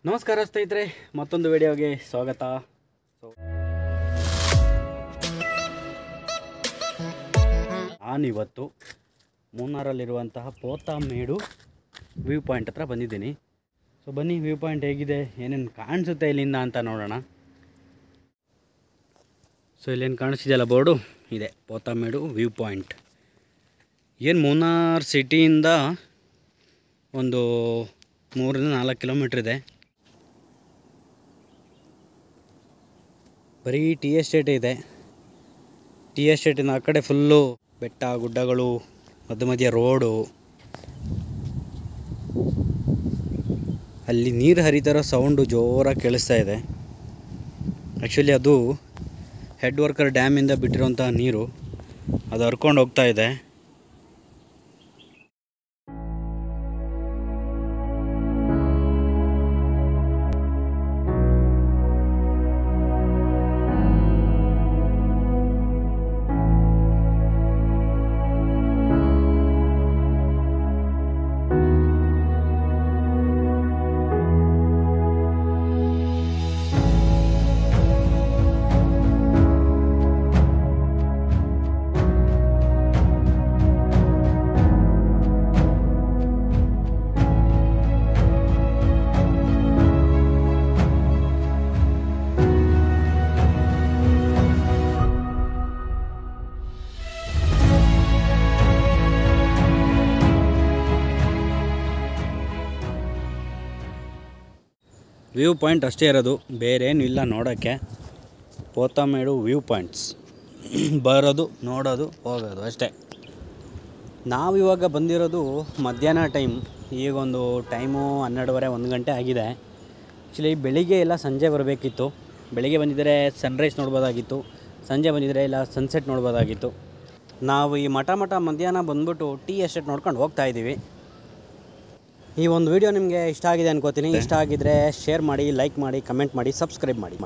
ನಮಸ್ಕಾರ ಸ್ನೇಹಿತರೆ, ಮತ್ತೊಂದು ವಿಡಿಯೋಗೆ ಸ್ವಾಗತ. ನಾನಿವತ್ತು ಮೂನಾರಲ್ಲಿರುವಂತಹ ಪೋತಾಮೇಡು ವ್ಯೂ ಪಾಯಿಂಟ್ ಹತ್ರ ಬಂದಿದ್ದೀನಿ. ಸೊ ಬನ್ನಿ, ವ್ಯೂ ಪಾಯಿಂಟ್ ಹೇಗಿದೆ, ಏನೇನು ಕಾಣಿಸುತ್ತೆ ಇಲ್ಲಿಂದ ಅಂತ ನೋಡೋಣ. ಸೊ ಇಲ್ಲೇನು ಕಾಣಿಸ್ತಿದೆಯಲ್ಲ ಬೋರ್ಡು, ಇದೆ ಪೋತಾಮೇಡು ವ್ಯೂ ಪಾಯಿಂಟ್. ಏನು ಮೂನಾರ್ ಸಿಟಿಯಿಂದ ಒಂದು 3-4 ಕಿಲೋಮೀಟ್ರ್ ಇದೆ. ಬರೀ ಟೀ ಎಸ್ಟೇಟ್ ಇದೆ. ಟೀ ಎಸ್ಟೇಟಿನ ಆ ಕಡೆ ಫುಲ್ಲು ಬೆಟ್ಟ ಗುಡ್ಡಗಳು, ಮಧ್ಯ ರೋಡು. ಅಲ್ಲಿ ನೀರು ಹರಿತಾರೋ ಸೌಂಡು ಜೋರಾಗಿ ಕೇಳಿಸ್ತಾ ಇದೆ. ಆ್ಯಕ್ಚುಲಿ ಅದು ಹೆಡ್ ವರ್ಕರ್ ಡ್ಯಾಮಿಂದ ಬಿಟ್ಟಿರೋಂಥ ನೀರು, ಅದು ಹರ್ಕೊಂಡು ಹೋಗ್ತಾ ಇದೆ. ವ್ಯೂ ಪಾಯಿಂಟ್ ಅಷ್ಟೇ ಇರೋದು, ಬೇರೇನು ಇಲ್ಲ ನೋಡೋಕ್ಕೆ. ಪೋತಾಮೇಡು ವ್ಯೂ ಪಾಯಿಂಟ್ಸ್ ಬರೋದು, ನೋಡೋದು, ಹೋಗೋದು ಅಷ್ಟೇ. ನಾವಿವಾಗ ಬಂದಿರೋದು ಮಧ್ಯಾಹ್ನ ಟೈಮ್. ಈಗೊಂದು ಟೈಮು 12:30 1 ಗಂಟೆ ಆಗಿದೆ. ಆ್ಯಕ್ಚುಲಿ ಬೆಳಿಗ್ಗೆ ಇಲ್ಲ ಸಂಜೆ ಬರಬೇಕಿತ್ತು. ಬೆಳಿಗ್ಗೆ ಬಂದಿದ್ದರೆ ಸನ್ರೈಸ್ ನೋಡ್ಬೋದಾಗಿತ್ತು, ಸಂಜೆ ಬಂದಿದ್ದರೆ ಇಲ್ಲ ಸನ್ಸೆಟ್ ನೋಡ್ಬೋದಾಗಿತ್ತು. ನಾವು ಈ ಮಠ ಮಧ್ಯಾಹ್ನ ಬಂದ್ಬಿಟ್ಟು ಟೀ ಎಸ್ಟೇಟ್ ನೋಡ್ಕೊಂಡು ಹೋಗ್ತಾಯಿದ್ದೀವಿ. ಈ ಒಂದು ವಿಡಿಯೋ ನಿಮಗೆ ಇಷ್ಟ ಆಗಿದೆ ಅನ್ಕೋತೀನಿ. ಇಷ್ಟ ಆಗಿದ್ದರೆ ಶೇರ್ ಮಾಡಿ, ಲೈಕ್ ಮಾಡಿ, ಕಮೆಂಟ್ ಮಾಡಿ, ಸಬ್ಸ್ಕ್ರೈಬ್ ಮಾಡಿ.